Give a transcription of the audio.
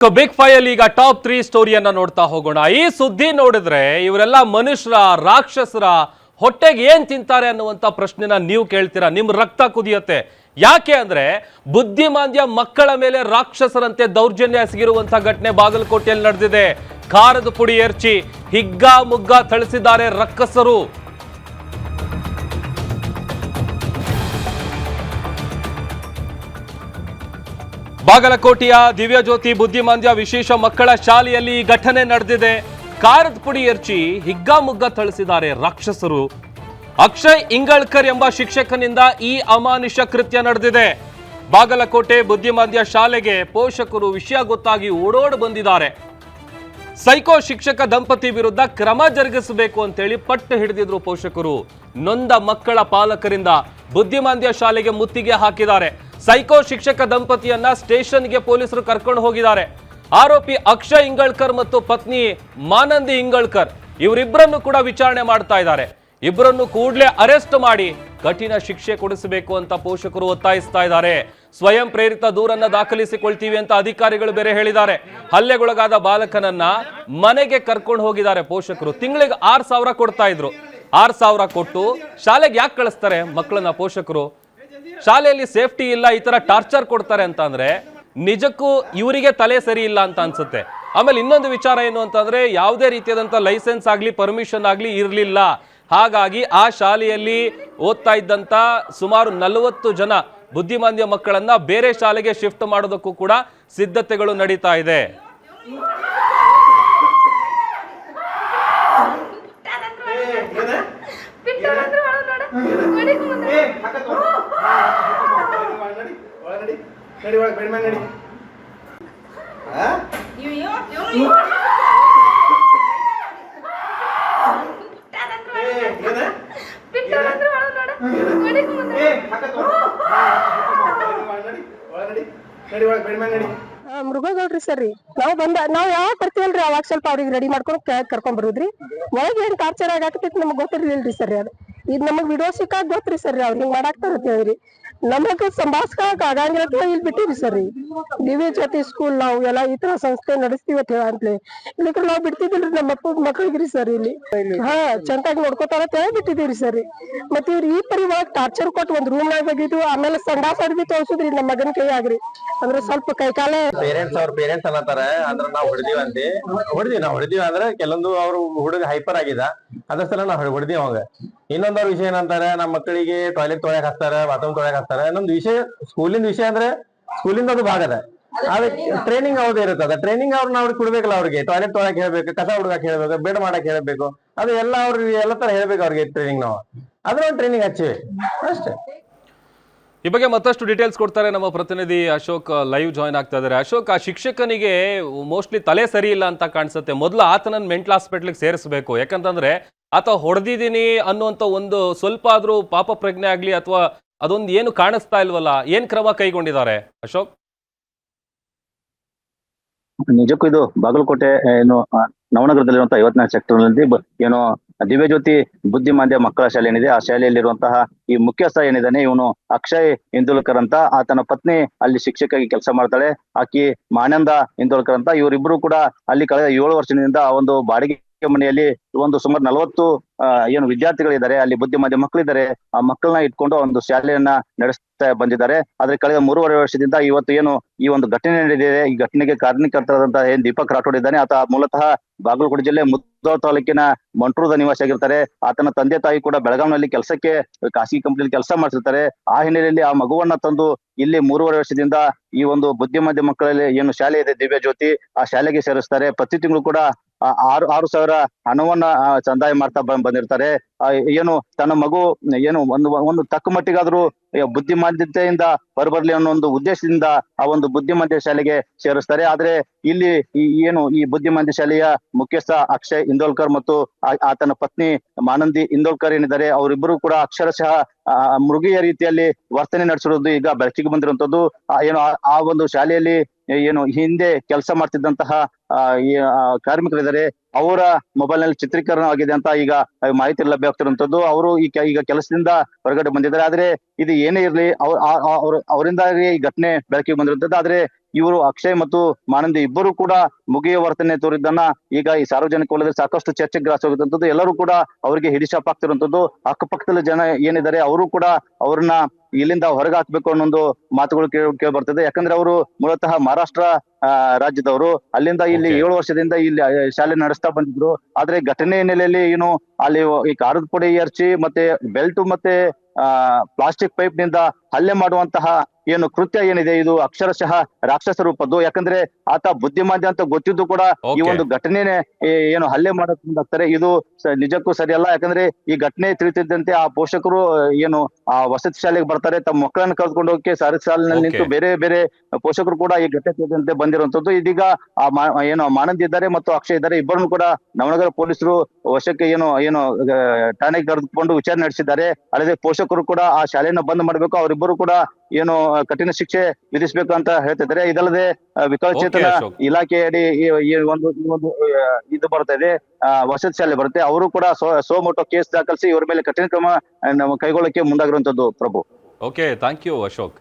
Big five ಅಲ್ಲಿ ಈಗ top 3 ಸ್ಟೋರಿಯನ್ನ ನೋಡ್ತಾ ಹೋಗೋಣ. ಈ ಸುದ್ದಿ ನೋಡಿದ್ರೆ ಇವರೆಲ್ಲ ಮನುಷ್ಯರ ರಾಕ್ಷಸರ ಹೊಟ್ಟೆಗೆ ಏನ್ ತಿಂತಾರೆ ಅನ್ನುವಂತ ಪ್ರಶ್ನೆನ ನೀವು ಕೇಳ್ತೀರಾ, ನಿಮ್ ರಕ್ತ ಕುದಿಯುತ್ತೆ. ಯಾಕೆ ಅಂದ್ರೆ ಬುದ್ಧಿಮಾಂದ್ಯ ಮಕ್ಕಳ ಮೇಲೆ ರಾಕ್ಷಸರಂತೆ ದೌರ್ಜನ್ಯ ಎಸಗಿರುವಂತ ಘಟನೆ ಬಾಗಲಕೋಟೆಯಲ್ಲಿ ನಡೆದಿದೆ. ಖಾರದ ಪುಡಿ ಎರಚಿ ಹಿಗ್ಗಾ ಮುಗ್ಗಾ ಥಳಿಸಿದ್ದಾರೆ ರಕ್ಕಸರು. ಬಾಗಲಕೋಟೆಯ ದಿವ್ಯಜ್ಯೋತಿ ಬುದ್ಧಿಮಾಂದ್ಯ ವಿಶೇಷ ಮಕ್ಕಳ ಶಾಲೆಯಲ್ಲಿ ಈ ಘಟನೆ ನಡೆದಿದೆ. ಖಾರದ ಪುಡಿ ಎರಚಿ ಹಿಗ್ಗಾಮುಗ್ಗ ಥಳಿಸಿದ್ದಾರೆ ರಾಕ್ಷಸರು. ಅಕ್ಷಯ್ ಇಂಗಳಕರ್ ಎಂಬ ಶಿಕ್ಷಕನಿಂದ ಈ ಅಮಾನುಷ ಕೃತ್ಯ ನಡೆದಿದೆ. ಬಾಗಲಕೋಟೆ ಬುದ್ಧಿಮಾಂದ್ಯ ಶಾಲೆಗೆ ಪೋಷಕರು ವಿಷಯ ಗೊತ್ತಾಗಿ ಓಡೋಡ್ ಬಂದಿದ್ದಾರೆ. ಸೈಕೋ ಶಿಕ್ಷಕ ದಂಪತಿ ವಿರುದ್ಧ ಕ್ರಮ ಜರುಗಿಸಬೇಕು ಅಂತೇಳಿ ಪಟ್ಟು ಹಿಡಿದಿದ್ರು ಪೋಷಕರು. ನೊಂದ ಮಕ್ಕಳ ಪಾಲಕರಿಂದ ಬುದ್ಧಿಮಾಂದ್ಯ ಶಾಲೆಗೆ ಮುತ್ತಿಗೆ ಹಾಕಿದ್ದಾರೆ. ಸೈಕೋ ಶಿಕ್ಷಕ ದಂಪತಿಯನ್ನ ಸ್ಟೇಷನ್ಗೆ ಪೊಲೀಸರು ಕರ್ಕೊಂಡು ಹೋಗಿದ್ದಾರೆ. ಆರೋಪಿ ಅಕ್ಷಯ್ ಇಂಗಳಕರ್ ಮತ್ತು ಪತ್ನಿ ಮಾನಂದಿ ಇಂಗಳಕರ್ ಇವರಿಬ್ಬರನ್ನು ಕೂಡ ವಿಚಾರಣೆ ಮಾಡ್ತಾ ಇದ್ದಾರೆ. ಇಬ್ಬರನ್ನು ಕೂಡಲೇ ಅರೆಸ್ಟ್ ಮಾಡಿ ಕಠಿಣ ಶಿಕ್ಷೆ ಕೊಡಿಸಬೇಕು ಅಂತ ಪೋಷಕರು ಒತ್ತಾಯಿಸ್ತಾ ಇದ್ದಾರೆ. ಸ್ವಯಂ ಪ್ರೇರಿತ ದೂರನ್ನ ದಾಖಲಿಸಿಕೊಳ್ತೀವಿ ಅಂತ ಅಧಿಕಾರಿಗಳು ಬೇರೆ ಹೇಳಿದ್ದಾರೆ. ಹಲ್ಲೆಗೊಳಗಾದ ಬಾಲಕನನ್ನ ಮನೆಗೆ ಕರ್ಕೊಂಡು ಹೋಗಿದ್ದಾರೆ ಪೋಷಕರು. ತಿಂಗಳಿಗೆ 6,000 ಕೊಡ್ತಾ ಇದ್ರು. 6,000 ಕೊಟ್ಟು ಶಾಲೆಗೆ ಯಾಕೆ ಕಳಿಸ್ತಾರೆ ಮಕ್ಕಳನ್ನ ಪೋಷಕರು? ಶಾಲೆಯಲ್ಲಿ ಸೇಫ್ಟಿ ಇಲ್ಲ, ಈ ತರ ಟಾರ್ಚರ್ ಕೊಡ್ತಾರೆ ಅಂತ ಅಂದ್ರೆ ನಿಜಕ್ಕೂ ಇವರಿಗೆ ತಲೆ ಸರಿ ಇಲ್ಲ ಅಂತ ಅನ್ಸುತ್ತೆ. ಆಮೇಲೆ ಇನ್ನೊಂದು ವಿಚಾರ ಏನು ಅಂತಂದ್ರೆ ಯಾವುದೇ ರೀತಿಯಾದಂತ ಲೈಸೆನ್ಸ್ ಆಗ್ಲಿ ಪರ್ಮಿಷನ್ ಆಗ್ಲಿ ಇರಲಿಲ್ಲ. ಹಾಗಾಗಿ ಆ ಶಾಲೆಯಲ್ಲಿ ಓದ್ತಾ ಇದ್ದಂತ ಸುಮಾರು 40 ಜನ ಬುದ್ಧಿಮಾಂದ್ಯ ಮಕ್ಕಳನ್ನ ಬೇರೆ ಶಾಲೆಗೆ ಶಿಫ್ಟ್ ಮಾಡೋದಕ್ಕೂ ಕೂಡ ಸಿದ್ಧತೆಗಳು ನಡೀತಾ ಇದೆ. ಮೃಗಗೌಡ್ರಿ ಸರ್ ರೀ, ನಾವ್ ಯಾವಾಗ ಬರ್ತೀವಲ್ರಿ ಅವಾಗ ಸ್ವಲ್ಪ ಅವ್ರಿಗೆ ರೆಡಿ ಮಾಡ್ಕೊಂಡು ಕರ್ಕೊಂಡ್ ಬರುದ್ರಿ. ಒಳಗೆ ಏನ್ ಟಾರ್ಚರ್ ಆಗತೈತಿ ನಮಗ್ ಗೊತ್ತಿರ್ಲಿಲ್ರಿ ಸರ್. ಅದು ಇದು ನಮಗ್ ವಿಡಿಯೋ ಸಿಕ್ಕಾಗ ಗೊತ್ತ್ರಿ ಸರ್. ಅವ್ರು ಹಿಂಗ್ ಮಾಡಾಕ್ತಾರ ಅಂತ ಹೇಳಿರಿ. ನಮಗ್ ಸಂಭಾಷಣಕ್ ಆಗಂಗಿಲ್ಲ ಇಲ್ಲಿ ಬಿಟ್ಟಿರಿ ಸರ್. ದಿವ್ಯ ಜ್ಯೋತಿ ಸ್ಕೂಲ್ ನಾವು ಎಲ್ಲ ಈ ತರ ಸಂಸ್ಥೆ ನಡೆಸ್ತೀವಿ ಅಂತ ಹೇಳಂತ್ಲಿ ಇಲ್ಲಿಕ್ರೆ ನಾವ್ ಬಿಡ್ತಿದಿಲ್ರಿ ನಮ್ಮ ಮಕ್ಳಿಗ್ರಿ ಸರ್. ಇಲ್ಲಿ ಚಂದಾಗಿ ನೋಡ್ಕೋತಾರ ಅಂತ ಹೇಳಿ ಬಿಟ್ಟಿದೀವ್ರಿ ಸರ್. ಮತ್ತೆ ಇವ್ರು ಈ ಪರಿ ಒಳಗ್ ಟಾರ್ಚರ್ ಕೊಟ್ಟು ಒಂದ್ ರೂಮ್ ನಾಗ ಹೋಗಿದ್ದು. ಆಮೇಲೆ ಸಂಡಾಸ್ ಅರ್ಬಿ ತೋರ್ಸುದ್ರಿ ನಮ್ಮ ಮಗನ ಕೈ ಆಗ್ರಿ. ಅಂದ್ರೆ ಸ್ವಲ್ಪ ಕೈಕಾಲ ಪೇರೆಂಟ್ಸ್ ಅನ್ನತಾರ ಅಂದ್ರ ನಾವ್ ಹೊಡೆದಿವಿ ಅಂದ್ರೆ ಕೆಲವೊಂದು ಅವ್ರು ಹುಡುಗ ಹೈಪರ್ ಆಗಿದ ಅದ್ರ ಸಲ ನಾವ್ ಹೊಡೆದಿವಿ ಅವಾಗ. ಇನ್ನೊಂದವ್ರ ವಿಷಯ ಏನಂತಾರೆ, ನಮ್ಮ ಮಕ್ಕಳಿಗೆ ಟಾಯ್ಲೆಟ್ ತೊಳೆಯಕ್ ಹಾಕ್ತಾರ, ಬಾತ್ರೂಮ್ ತೊಳೆಯಕ್ ಹಾಕ್ತಾರ. ಇನ್ನೊಂದು ವಿಷಯ ಸ್ಕೂಲಿಂದ ವಿಷಯ ಅಂದ್ರೆ ಸ್ಕೂಲಿಂದ ಅದು ಭಾಗದ ಅದಕ್ಕೆ ಟ್ರೈನಿಂಗ್ ಅವ್ರದ್ದು ಇರುತ್ತದ. ಟ್ರೈನಿಂಗ್ ಅವ್ರನ್ನ ಅವ್ರಿಗೆ ಕೊಡ್ಬೇಕಲ್ಲ. ಅವ್ರಿಗೆ ಟಾಯ್ಲೆಟ್ ತೊಳೆಯಕ್ ಹೇಳ್ಬೇಕು, ಕಸ ಹುಡುಗಕ್ ಹೇಳ್ಬೇಕು, ಬೆಡ್ ಮಾಡಕ್ ಹೇಳ್ಬೇಕು. ಅದು ಎಲ್ಲ ಅವ್ರಿಗೆ ಎಲ್ಲ ತರ ಹೇಳ್ಬೇಕು ಅವ್ರಿಗೆ ಟ್ರೈನಿಂಗ್. ನಾವು ಅದ್ರ ಒಂದು ಟ್ರೈನಿಂಗ್ ಹಚ್ಚಿವಿ ಅಷ್ಟೇ. ಈ ಬಗ್ಗೆ ಮತ್ತಷ್ಟು ಡೀಟೇಲ್ಸ್ ಕೊಡ್ತಾರೆ ನಮ್ಮ ಪ್ರತಿನಿಧಿ ಅಶೋಕ್. ಲೈವ್ ಜಾಯ್ನ್ ಆಗ್ತಾ ಇದ್ದಾರೆ. ಅಶೋಕ್, ಆ ಶಿಕ್ಷಕನಿಗೆ ಮೋಸ್ಟ್ಲಿ ತಲೆ ಸರಿ ಇಲ್ಲ ಅಂತ ಕಾಣಿಸುತ್ತೆ. ಮೊದಲು ಆತನನ್ನ ಮೆಂಟಲ್ ಹಾಸ್ಪಿಟ್ಲಿಗೆ ಸೇರಿಸಬೇಕು. ಯಾಕಂತಂದ್ರೆ ಆತ ಹೊಡೆದಿದ್ದೀನಿ ಅನ್ನುವಂಥ ಒಂದು ಸ್ವಲ್ಪ ಆದ್ರೂ ಪಾಪ ಪ್ರಜ್ಞೆ ಆಗ್ಲಿ ಅಥವಾ ಅದೊಂದು ಏನು ಕಾಣಿಸ್ತಾ ಇಲ್ವಲ್ಲ, ಏನ್ ಕ್ರಮ ಕೈಗೊಂಡಿದ್ದಾರೆ ಅಶೋಕ್? ನಿಜಕ್ಕೂ ಇದು ಬಾಗಲಕೋಟೆ ಏನು ನವನಗರದಲ್ಲಿರುವಂತಹ 54 ಸೆಕ್ಟರ್ನಲ್ಲಿ ಏನು ದಿವ್ಯಜ್ಯೋತಿ ಬುದ್ಧಿಮಾಂದ್ಯ ಮಕ್ಕಳ ಶಾಲೆ ಏನಿದೆ, ಆ ಶಾಲೆಯಲ್ಲಿರುವಂತಹ ಈ ಮುಖ್ಯಸ್ಥ ಏನಿದ್ದಾನೆ ಇವನು ಅಕ್ಷಯ್ ಇಂದೋಲ್ಕರ್ ಅಂತ. ಆತನ ಪತ್ನಿ ಅಲ್ಲಿ ಶಿಕ್ಷಕಿಯಾಗಿ ಕೆಲಸ ಮಾಡ್ತಾಳೆ. ಆಕಿ ಮಾನಂದ ಇಂದೋಲ್ಕರ್ ಅಂತ. ಇವರಿಬ್ರು ಕೂಡ ಅಲ್ಲಿ ಕಳೆದ 7 ವರ್ಷದಿಂದ ಆ ಒಂದು ಬಾಡಿಗೆ ಮನೆಯಲ್ಲಿ ಒಂದು ಸುಮಾರು 40 ಏನು ವಿದ್ಯಾರ್ಥಿಗಳಿದ್ದಾರೆ, ಅಲ್ಲಿ ಬುದ್ಧಿಮಾಂದ್ಯ ಮಕ್ಕಳಿದ್ದಾರೆ. ಆ ಮಕ್ಕಳನ್ನ ಇಟ್ಕೊಂಡು ಒಂದು ಶಾಲೆಯನ್ನ ನಡೆಸ್ತಾ ಬಂದಿದ್ದಾರೆ. ಆದ್ರೆ ಕಳೆದ 3.5 ವರ್ಷದಿಂದ ಇವತ್ತು ಏನು ಈ ಒಂದು ಘಟನೆ ನಡೆದಿದೆ, ಈ ಘಟನೆಗೆ ಕಾರಣಕರ್ತರಾದಂತಹ ಏನ್ ದೀಪಕ್ ರಾಠೋಡ್ ಇದ್ದಾನೆ, ಆತ ಮೂಲತಃ ಬಾಗಲಕೋಟೆ ಜಿಲ್ಲೆ ಮುಧೋಳ್ ತಾಲೂಕಿನ ಮಂಟ್ರದ ನಿವಾಸಿಯಾಗಿರ್ತಾರೆ. ಆತನ ತಂದೆ ತಾಯಿ ಕೂಡ ಬೆಳಗಾವಿನಲ್ಲಿ ಕೆಲಸಕ್ಕೆ ಖಾಸಗಿ ಕಂಪನಿಯಲ್ಲಿ ಕೆಲಸ ಮಾಡ್ತಿರ್ತಾರೆ. ಆ ಹಿನ್ನೆಲೆಯಲ್ಲಿ ಆ ಮಗುವನ್ನ ತಂದು ಇಲ್ಲಿ 3.5 ವರ್ಷದಿಂದ ಈ ಒಂದು ಬುದ್ಧಿಮಾಂದ್ಯ ಮಕ್ಕಳಲ್ಲಿ ಏನು ಶಾಲೆ ಇದೆ ದಿವ್ಯ ಜ್ಯೋತಿ, ಆ ಶಾಲೆಗೆ ಸೇರಿಸ್ತಾರೆ. ಪ್ರತಿ ತಿಂಗಳು ಕೂಡ 6,000 ಹಣವನ್ನ ಸಂದಾಯ ಮಾಡ್ತಾ ಬಂದಿರ್ತಾರೆ. ಏನು ತನ್ನ ಮಗು ಏನು ಒಂದು ತಕ್ಕ ಮಟ್ಟಿಗಾದ್ರೂ ಬುದ್ಧಿಮಾಂದ್ಯತೆಯಿಂದ ಹೊರಬರ್ಲಿ ಅನ್ನೋ ಒಂದು ಉದ್ದೇಶದಿಂದ ಆ ಒಂದು ಬುದ್ಧಿಮಾಂದ್ಯ ಶಾಲೆಗೆ ಸೇರಿಸ್ತಾರೆ. ಆದ್ರೆ ಇಲ್ಲಿ ಏನು ಈ ಬುದ್ಧಿಮಾಂದ್ಯ ಶಾಲೆಯ ಮುಖ್ಯಸ್ಥ ಅಕ್ಷಯ್ ಇಂದೋಲ್ಕರ್ ಮತ್ತು ಆತನ ಪತ್ನಿ ಮಾನಂದಿ ಇಂದೋಲ್ಕರ್ ಏನಿದ್ದಾರೆ, ಅವರಿಬ್ಬರು ಕೂಡ ಅಕ್ಷರಶಃ ಮೃಗೀಯ ರೀತಿಯಲ್ಲಿ ವರ್ತನೆ ನಡೆಸಿರೋದು ಈಗ ಬೆಳಕಿಗೆ ಬಂದಿರುವಂತದ್ದು. ಏನು ಆ ಒಂದು ಶಾಲೆಯಲ್ಲಿ ಏನು ಹಿಂದೆ ಕೆಲಸ ಮಾಡ್ತಿದ್ದಂತಹ ಕಾರ್ಮಿಕರಿದ್ದಾರೆ, ಅವರ ಮೊಬೈಲ್ ನಲ್ಲಿ ಚಿತ್ರೀಕರಣ ಆಗಿದೆ ಅಂತ ಈಗ ಮಾಹಿತಿ ಲಭ್ಯ ಆಗ್ತಿರುವಂತದ್ದು. ಅವರು ಈಗ ಕೆಲಸದಿಂದ ಹೊರಗಡೆ ಬಂದಿದ್ದಾರೆ. ಆದ್ರೆ ಇದು ಏನೇ ಇರ್ಲಿ ಅವರಿಂದಾಗಿ ಈ ಘಟನೆ ಬೆಳಕಿಗೆ ಬಂದಿರುವಂತದ್ದು. ಆದ್ರೆ ಇವರು ಅಕ್ಷಯ್ ಮತ್ತು ಮಾನಂದಿ ಇಬ್ಬರು ಕೂಡ ಮುಗಿಯ ವರ್ತನೆ ತೋರಿದ್ದನ್ನ ಈಗ ಈ ಸಾರ್ವಜನಿಕ ವಲಯದಲ್ಲಿ ಸಾಕಷ್ಟು ಚರ್ಚೆಗೆ ಗ್ರಾಸವಾಗುವಂತದ್ದು. ಎಲ್ಲರೂ ಕೂಡ ಅವರಿಗೆ ಹಿಡಿಶಾಪ್ ಆಗ್ತಿರುವಂತದ್ದು. ಅಕ್ಕಪಕ್ಕದಲ್ಲಿ ಜನ ಏನಿದ್ದಾರೆ ಅವರು ಕೂಡ ಅವ್ರನ್ನ ಇಲ್ಲಿಂದ ಹೊರಗೆ ಹಾಕ್ಬೇಕು ಅನ್ನೋ ಒಂದು ಮಾತುಗಳು ಕೇಳಿ ಬರ್ತದೆ. ಯಾಕಂದ್ರೆ ಅವರು ಮೂಲತಃ ಮಹಾರಾಷ್ಟ್ರ ರಾಜ್ಯದವರು. ಅಲ್ಲಿಂದ ಇಲ್ಲಿ 7 ವರ್ಷದಿಂದ ಇಲ್ಲಿ ಶಾಲೆ ನಡೆಸ್ತಾ ಬಂದಿದ್ರು. ಆದ್ರೆ ಘಟನೆ ಹಿನ್ನೆಲೆಯಲ್ಲಿ ಏನು ಅಲ್ಲಿ ಈ ಖಾರದ ಪುಡಿ ಎರಚಿ ಮತ್ತೆ ಬೆಲ್ಟ್ ಮತ್ತೆ ಪ್ಲಾಸ್ಟಿಕ್ ಪೈಪ್ ನಿಂದ ಹಲ್ಲೆ ಮಾಡುವಂತಹ ಏನು ಕೃತ್ಯ ಏನಿದೆ ಇದು ಅಕ್ಷರಶಃ ರಾಕ್ಷಸ ರೂಪದ್ದು. ಯಾಕಂದ್ರೆ ಆತ ಬುದ್ಧಿಮಾಂದ್ಯ ಅಂತ ಗೊತ್ತಿದ್ದು ಕೂಡ ಈ ಒಂದು ಘಟನೆನೆ ಏನು ಹಲ್ಲೆ ಮಾಡಕ್ ಮುಂದಾಗ್ತಾರೆ. ಇದು ನಿಜಕ್ಕೂ ಸರಿಯಲ್ಲ. ಯಾಕಂದ್ರೆ ಈ ಘಟನೆ ತಿಳಿತಿದ್ದಂತೆ ಆ ಪೋಷಕರು ಏನು ಆ ವಸತಿ ಶಾಲೆಗೆ ಬರ್ತಾರೆ, ತಮ್ಮ ಮಕ್ಕಳನ್ನ ಕರೆದುಕೊಂಡು ಹೋಗಕ್ಕೆ ಸಾರಿಗೆ ಸಾಲಿನಲ್ಲಿ ನಿಂತು ಬೇರೆ ಬೇರೆ ಪೋಷಕರು ಕೂಡ ಈ ಘಟನೆ ತಿಳಿದಂತೆ ಬಂದಿರುವಂತದ್ದು. ಇದೀಗ ಏನು ಮಾನಂದಿ ಇದ್ದಾರೆ ಮತ್ತು ಅಕ್ಷಯ್ ಇದ್ದಾರೆ, ಇಬ್ಬರನ್ನು ಕೂಡ ನವನಗರ ಪೊಲೀಸರು ವಶಕ್ಕೆ ಏನು ಠಾಣೆಗೆ ಕರೆದುಕೊಂಡು ವಿಚಾರಣೆ ನಡೆಸಿದ್ದಾರೆ. ಅಲ್ಲದೆ ಪೋಷಕರು ಕೂಡ ಆ ಶಾಲೆಯನ್ನ ಬಂದ್ ಮಾಡಬೇಕು, ಅವರಿಬ್ಬರು ಕೂಡ ಏನು ಕಠಿಣ ಶಿಕ್ಷೆ ವಿಧಿಸಬೇಕು ಅಂತ ಹೇಳ್ತಿದ್ದಾರೆ. ಇದಲ್ಲದೆ ವಿಕಲಚೇತನ ಇಲಾಖೆಯಡಿ ಈ ಒಂದು ಇದು ಬರ್ತಾ ಇದೆ, ವಸತಿ ಶಾಲೆ ಬರುತ್ತೆ. ಅವರು ಕೂಡ ಸೋಮೋಟೋ ಕೇಸ್ ದಾಖಲಿಸಿ ಇವರ ಮೇಲೆ ಕಠಿಣ ಕ್ರಮ ಕೈಗೊಳ್ಳಕ್ಕೆ ಮುಂದಾಗಿರುವಂತದ್ದು. Prabhu. Okay, thank you Ashok.